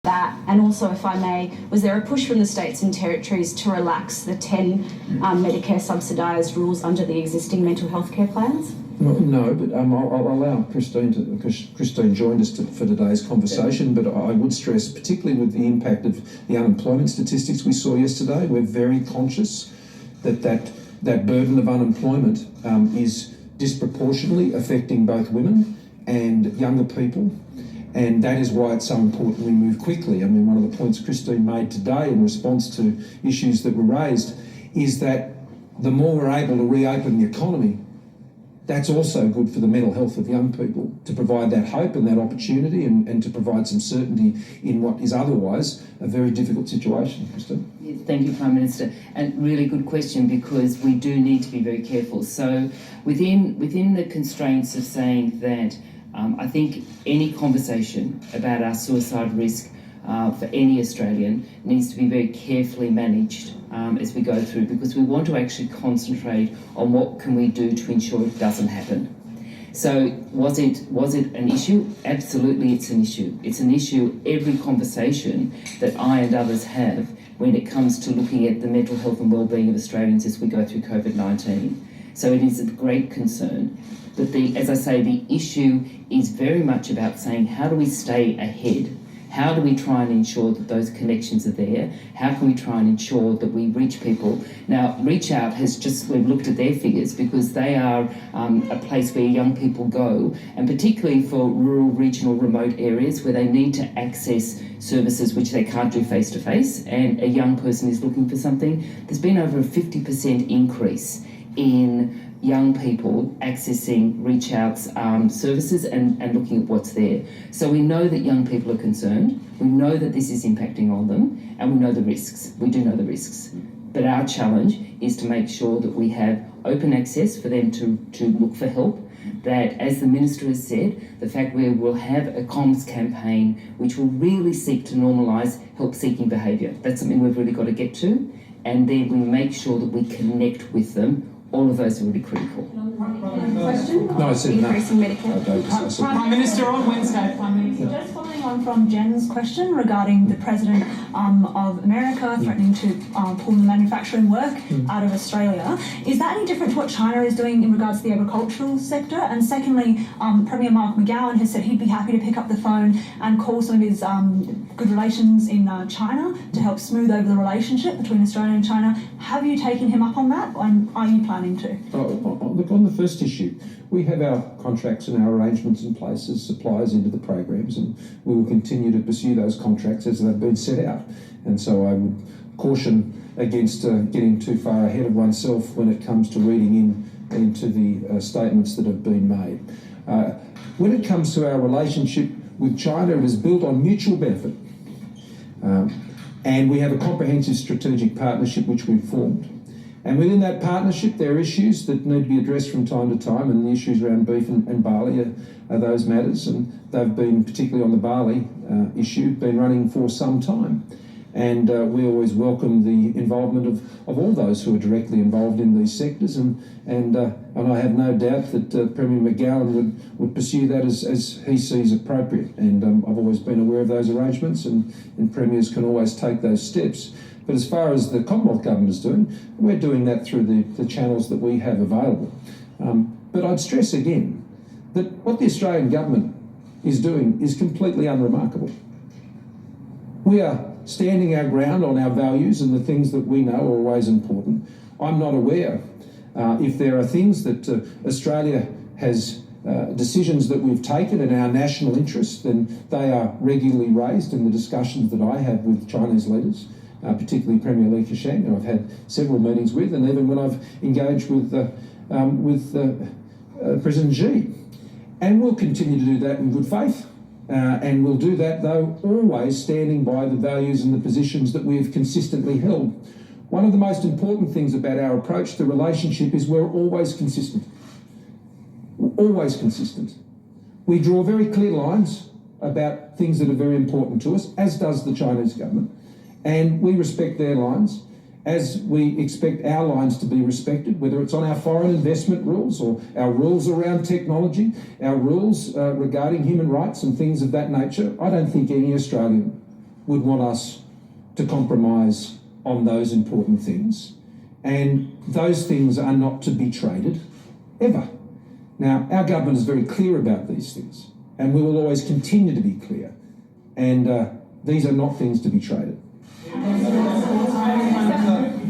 that? And also, if I may, was there a push from the states and territories to relax the 10 Medicare subsidised rules under the existing mental health care plans? Well, no, but I'll allow Christine to, because Christine joined us for today's conversation, but I would stress, particularly with the impact of the unemployment statistics we saw yesterday, we're very conscious that burden of unemployment is disproportionately affecting both women and younger people. And that is why it's so important we move quickly. I mean, one of the points Christine made today in response to issues that were raised is that the more we're able to reopen the economy, that's also good for the mental health of young people, to provide that hope and that opportunity and to provide some certainty in what is otherwise a very difficult situation. Christine? Yes, thank you, Prime Minister. And really good question, because we do need to be very careful. So within the constraints of saying that I think any conversation about our suicide risk for any Australian needs to be very carefully managed as we go through, because we want to actually concentrate on what can we do to ensure it doesn't happen. So was it an issue? Absolutely, it's an issue. It's an issue every conversation that I and others have when it comes to looking at the mental health and wellbeing of Australians as we go through COVID-19. So it is of great concern. But as I say, the issue is very much about saying, how do we stay ahead? How do we try and ensure that those connections are there? How can we try and ensure that we reach people? Now, Reach Out we've looked at their figures, because they are a place where young people go, and particularly for rural, regional, remote areas where they need to access services which they can't do face-to-face, and a young person is looking for something. There's been over a 50% increase in young people accessing Reach Out's services and looking at what's there. So we know that young people are concerned, we know that this is impacting on them, and we know the risks. We do know the risks. But our challenge is to make sure that we have open access for them to look for help, that, as the Minister has said, the fact we will have a comms campaign which will really seek to normalise help-seeking behaviour. That's something we've really got to get to, and then we make sure that we connect with them. All of those are really critical. Question? No, I said no. Increasing Medicare. Prime Minister on Wednesday. Prime Minister. Just following on from Jen's question regarding the President of America threatening to pull the manufacturing work out of Australia, is that any different to what China is doing in regards to the agricultural sector? And secondly, Premier Mark McGowan has said he'd be happy to pick up the phone and call some of his good relations in China to help smooth over the relationship between Australia and China. Have you taken him up on that, and are you planning to? Look, on the first issue, we have our contracts and our arrangements in place as suppliers into the programs, and we will continue to pursue those contracts as they've been set out. And so I would caution against getting too far ahead of oneself when it comes to reading into the statements that have been made. When it comes to our relationship with China, it is built on mutual benefit. And we have a comprehensive strategic partnership which we've formed. And within that partnership, there are issues that need to be addressed from time to time, and the issues around beef and barley are those matters, and they've been, particularly on the barley issue, been running for some time. And we always welcome the involvement of all those who are directly involved in these sectors, and I have no doubt that Premier McGowan would pursue that as he sees appropriate. And I've always been aware of those arrangements, and premiers can always take those steps. But as far as the Commonwealth Government is doing, we're doing that through the channels that we have available. But I'd stress again that what the Australian Government is doing is completely unremarkable. We are standing our ground on our values and the things that we know are always important. I'm not aware if there are things that Australia has decisions that we've taken in our national interest, then they are regularly raised in the discussions that I have with Chinese leaders. Particularly Premier Li Keqiang, who I've had several meetings with, and even when I've engaged with President Xi. And we'll continue to do that in good faith, and we'll do that, though, always standing by the values and the positions that we have consistently held. One of the most important things about our approach to the relationship is we're always consistent. We're always consistent. We draw very clear lines about things that are very important to us, as does the Chinese government. And we respect their lines as we expect our lines to be respected, whether it's on our foreign investment rules or our rules around technology, our rules regarding human rights and things of that nature. I don't think any Australian would want us to compromise on those important things. And those things are not to be traded, ever. Now, our government is very clear about these things, and we will always continue to be clear. And these are not things to be traded. You've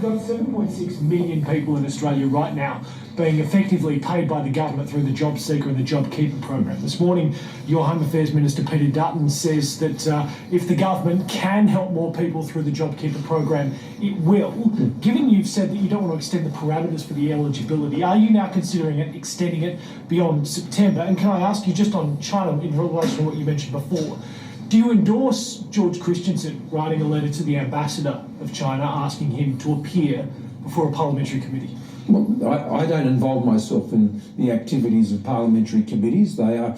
got 7.6 million people in Australia right now being effectively paid by the government through the Job Seeker and the Job Keeper program. This morning, your Home Affairs Minister Peter Dutton says that if the government can help more people through the Job Keeper program, it will. Given you've said that you don't want to extend the parameters for the eligibility, are you now considering extending it beyond September? And can I ask you just on China in relation to what you mentioned before, do you endorse George Christensen writing a letter to the ambassador of China asking him to appear before a parliamentary committee? Well, I don't involve myself in the activities of parliamentary committees. They are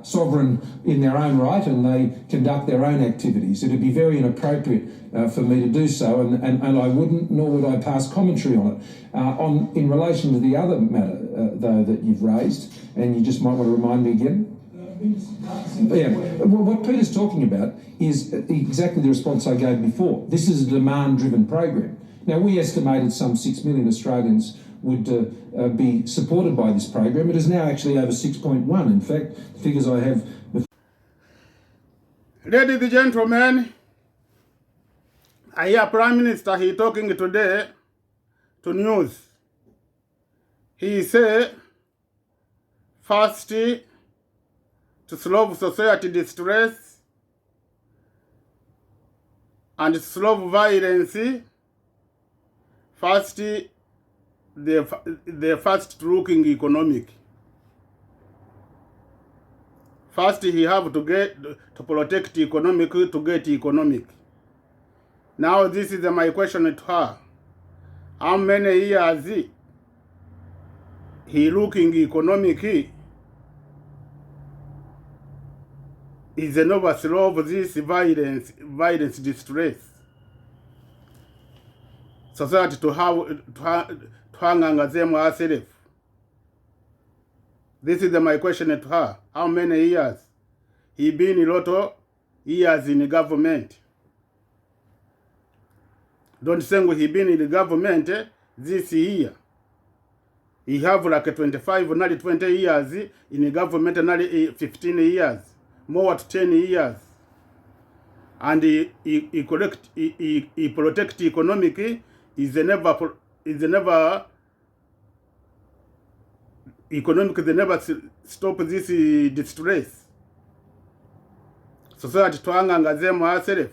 sovereign in their own right, and they conduct their own activities. It would be very inappropriate for me to do so, and I wouldn't, nor would I pass commentary on it. In relation to the other matter, though, that you've raised, and you just might want to remind me again. Yeah, well, what Peter's talking about is exactly the response I gave before. This is a demand-driven program. Now, we estimated some 6 million Australians would be supported by this program. It is now actually over 6.1. In fact, the figures I have... Ladies and gentlemen, I hear Prime Minister, he talking today to news. He say, first, to solve society distress and solve violence, first, the first looking economic. First, he have to protect economic, to get economic. Now, this is my question to her. How many years he looking economic is enough to solve this violence distress? Society to hang on them herself. This is my question to her. How many years he been a lot of years in the government? Don't think he been in the government this year. He have like 25, nearly 20 years in the government, nearly 15 years, more than 10 years. And he protect economic, is never economic, they never stop this distress. Society to hang on them herself.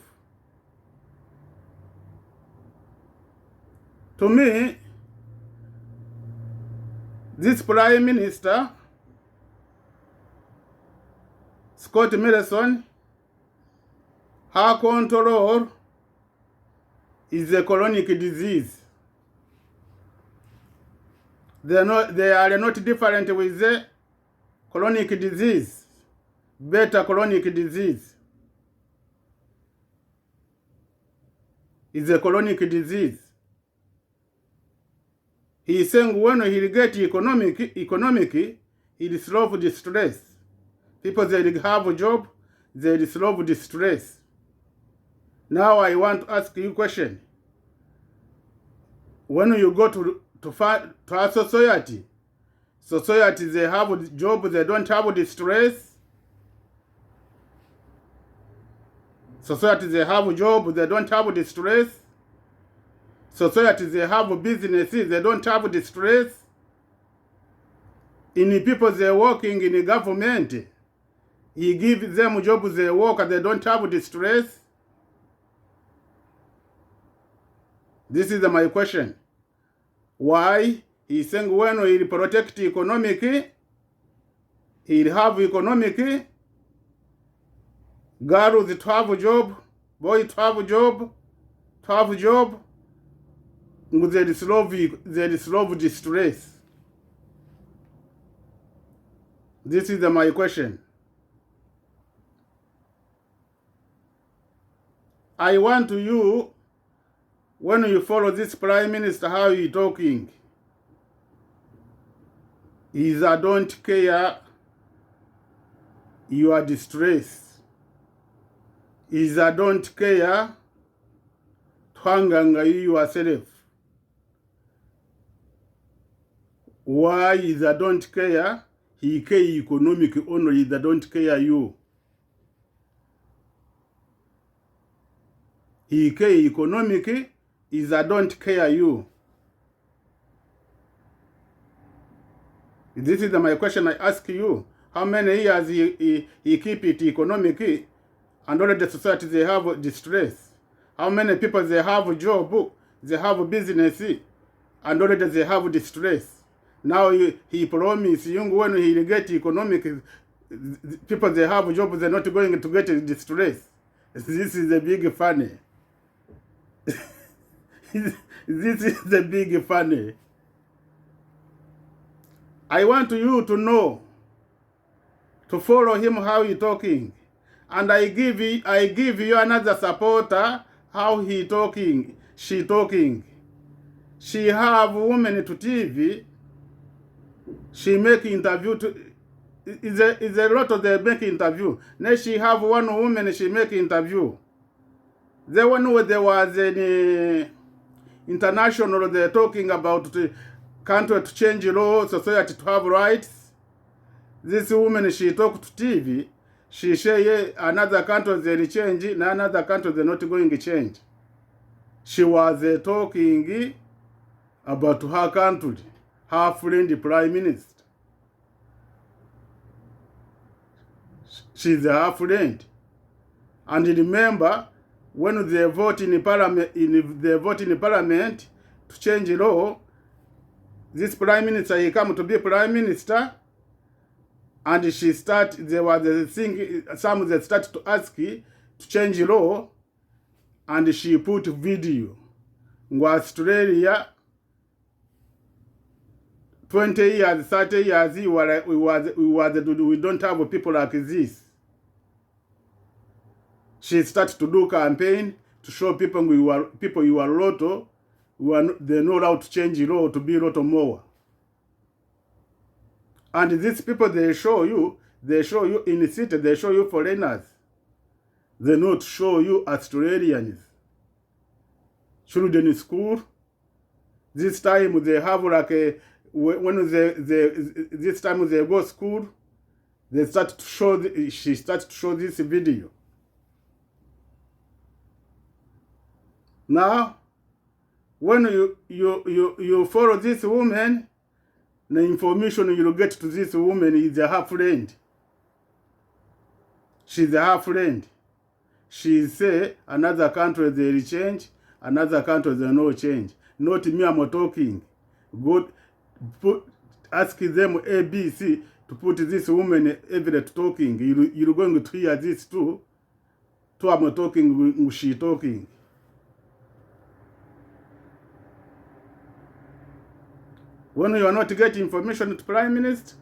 To me, this Prime Minister, Scott Morrison, her control is a chronic disease. They are not different with the chronic disease, better chronic disease. It's a chronic disease. He is saying when he get economic, he'll solve distress. People, they have a job, they'll solve distress. Now I want to ask you a question. When you go to a society, they have a job, they don't have distress. Society, they have a job, they don't have distress. Society, they have businesses, they don't have distress. In the people, they're working in the government, he gives them jobs, they work, they don't have distress. This is my question. Why? He's saying when he'll protect economic, he'll have economic, girls to have a job, boys to have a job, they'll solve distress. This is my question. I want you, when you follow this Prime Minister, how he talking, is I don't care your distress. is a don't care twanganga you yourself. Why is a don't care? He care economic only is a don't care you. He care economic is a don't care you. This is my question I ask you. How many years he keep it economic and all the society they have distress? How many people they have job, they have business and already they have distress? Now he promise you when he get economic, people they have job, they're not going to get distress. This is the big funny. This is the big funny. I want you to know, to follow him how he talking, and I give you another supporter how he talking, she talking. She have women to TV. She make interview to. Is a lot of them make interview. Now she have one woman she make interview. The one where there was an international they're talking about the country to change law, society to have rights. This woman she talk to TV. She say another country they change, and another country they're not going to change. She was talking about her country, her friend the prime minister. She's her friend. And remember, when they vote in parliament, to change law, this prime minister he come to be prime minister, and she start. There was the thing. Some that start to ask to change law, and she put video. In Australia, 20 years, 30 years, we don't have people like this. She started to do campaign to show people you are lotto, they know how to change law to be lotto more. And these people they show you in the city, they show you foreigners. They not show you Australians. Children in school. This time they have like a this time they go school, they start to show she starts to show this video. Now, when you follow this woman, the information you'll get to this woman is her friend. She's her friend. She say another country they change, another country they no change. Not me, I'm talking. Go ask them ABC to put this woman every talking. You're going to hear this too. Too I'm talking, she talking. When you are not getting information to Prime Minister,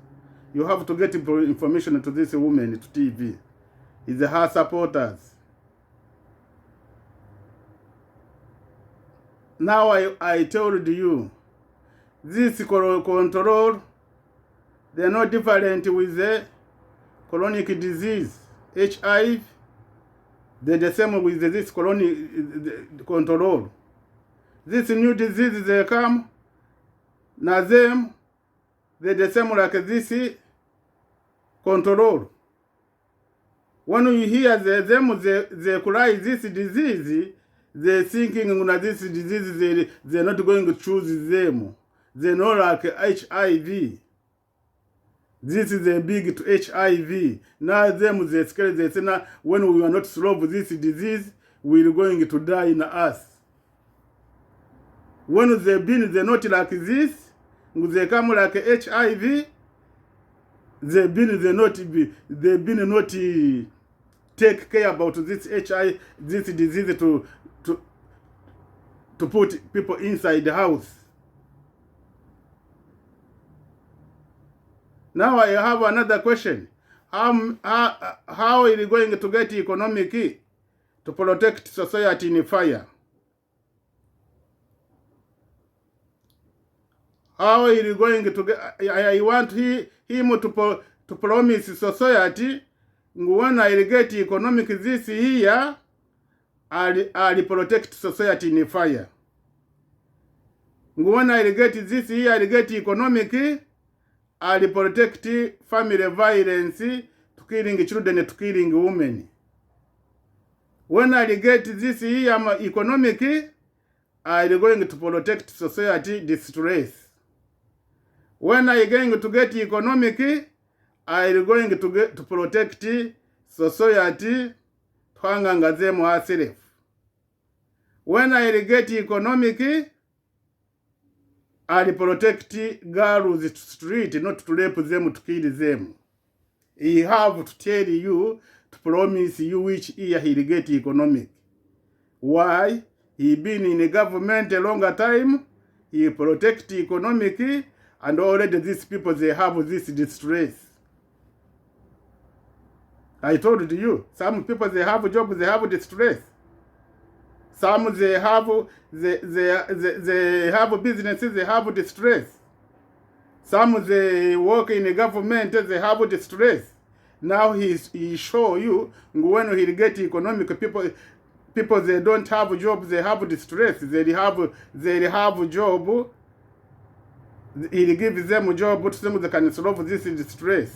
you have to get information to this woman to TV. It's her supporters. Now I told you, this control, they are not different with the chronic disease, HIV. They're the same with this chronic control. This new disease they come, now them, they're the same like this control. When you hear they cry this disease, they're thinking this disease, they're not going to choose them. They know like HIV. This is a big to HIV. Now them they scared, they say now when we are not solve this disease, we're going to die in us. When they're not like this, they come like HIV, they've been not take care about this HIV, this disease to put people inside the house. Now I have another question. How are you going to get economic to protect society in fire? How are you going to get? I want him to promise society when I get economic this year, I protect society in fire. When I get this year, I get economic, I protect family violence, to killing children, to killing women. When I get this year, economic, I am going to protect society distress. When I am going to get economic, I am going to protect society, twanganga zemu herself. When I get economic, I protect girls to street, not to rape them, to kill them. He have to tell you, to promise you which year he'll get economic. Why? He been in the government a longer time, he protect economic, and already these people, they have this distress. I told you, some people, they have jobs, they have distress. Some, they have businesses, they have distress. Some, they work in the government, they have distress. Now he show you, when he get economic, people, they don't have jobs, they have distress. They have job. He gives them a job, but them they can solve this distress.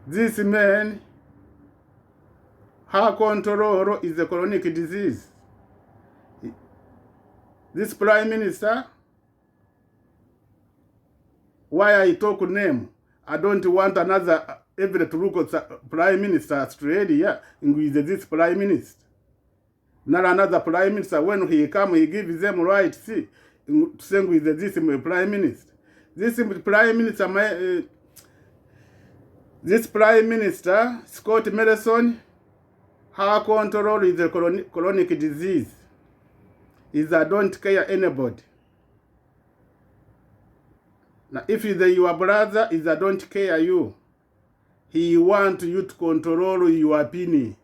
This man, her control is a chronic disease. This Prime Minister, why I talk name, I don't want another every to look at Prime Minister Australia with this Prime Minister. Not another Prime Minister, when he come, he gives them right, see, to sing with this Prime Minister. This Prime Minister, Scott Morrison, her control is a chronic disease. Is I don't care anybody. Now, if it's your brother, is I don't care you. He want you to control your opinion.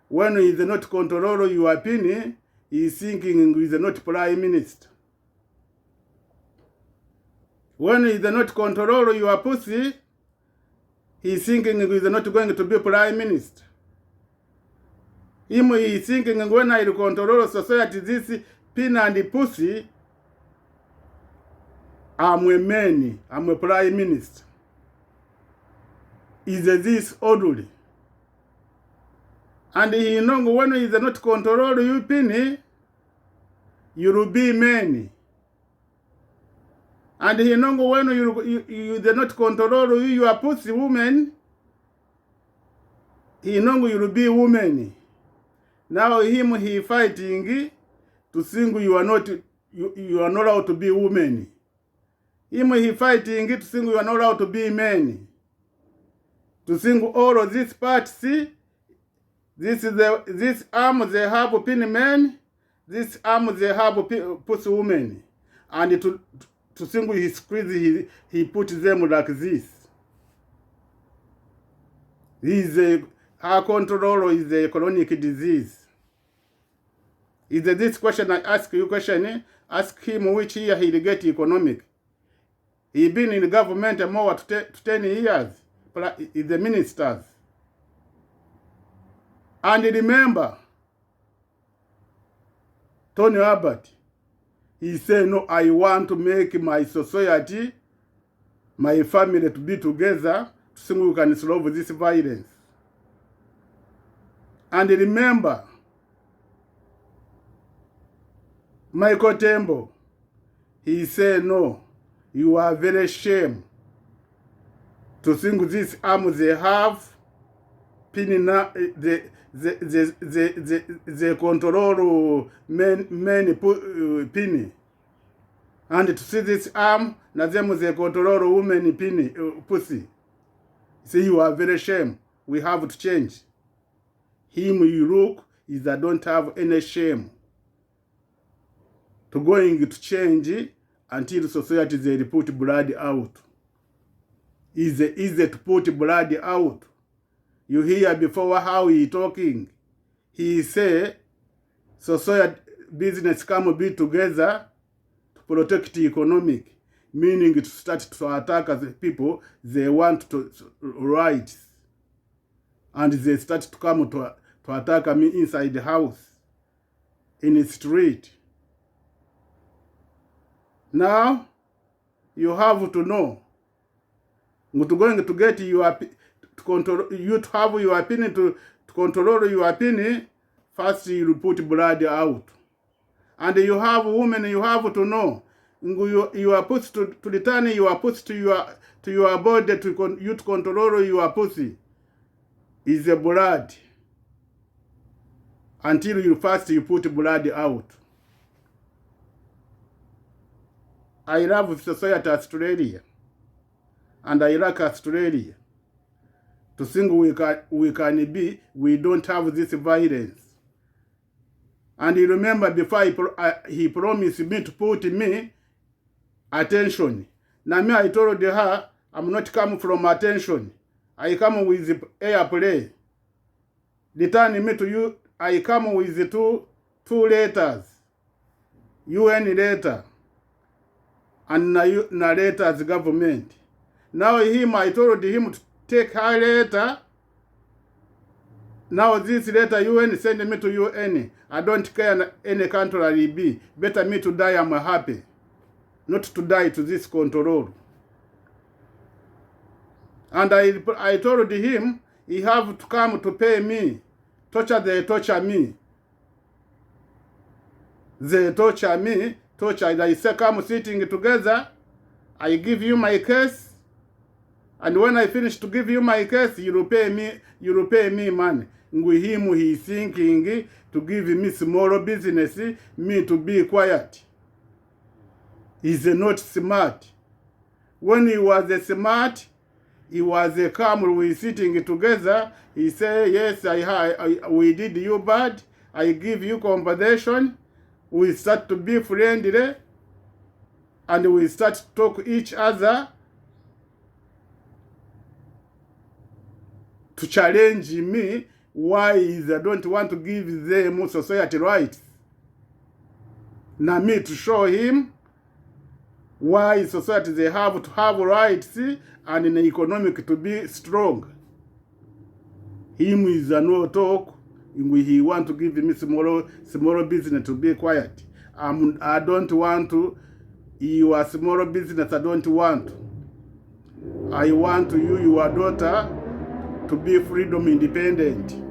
When he is not control your opinion, he is thinking he is not Prime Minister. When he is not control your pussy, he is thinking he is not going to be Prime Minister. He is thinking when I control society, this pin and the pussy, I'm a man, I'm a Prime Minister. Is this orderly? And he know when he is not control you pin, you will be many. And he know when you do not control you are pussy woman, he know you will be woman. Now he fighting to sing you are not allowed to be woman. He fighting to sing you are not allowed to be men. To sing all of these parts, see, this arm they have pin men, this arm they have pussy women, and to sing he squeeze he put them like this. Our control is a chronic disease. Is this question I ask you question? Ask him which year he'll get economic. He been in the government more to 10 years. Is the ministers. And remember, Tony Abbott, he said, no, I want to make my society, my family to be together so we can solve this violence. And remember, Michael Tembo, he said, no, you are very shame to think this arm they have, pinning they control many pinning. And to see this arm, na them they control women pinning, pussy. See, you are very shame. We have to change. Him you look is that don't have any shame. To going to change until society they put blood out. Is easy to put blood out. You hear before how he talking. He say society business come be together to protect the economic. meaning to start to attack the people they want to rights. And they start to come to attack me inside the house, in the street. Now, you have to know, you're going to get your, to control, you to have your opinion, to control your opinion, first you put blood out. And you have women, you have to know, you are supposed to return, you are supposed to your body, you to control your pussy, is the blood. Until you first you put blood out. I love society Australia. And I like Australia. To think we can be, we don't have this violence. And you remember before he promised me to put me attention. Now me I told her, I'm not coming from attention. I come with airplay. Return me to you, I come with two letters. UN letter. And na letters government. Now I told him to take her letter. Now this letter UN send me to UN. I don't care any country I be. Better me to die, I'm happy. Not to die to this control. And I told him he have to come to pay me. They torture me. They torture me. I say come sitting together. I give you my case. And when I finish to give you my case, you repay me money. With him, he thinking to give me small business, me to be quiet. He's not smart. When he was smart, he was calm. We sitting together. He say, yes, we did you bad. I give you compensation. We start to be friendly. And we start to talk each other. To challenge me, why I don't want to give them society rights. Now me to show him why society they have to have rights and in the economic to be strong. Him is a no talk. He want to give me small business to be quiet. I don't want to. Your small business I don't want. I want you, your daughter, to be freedom independent.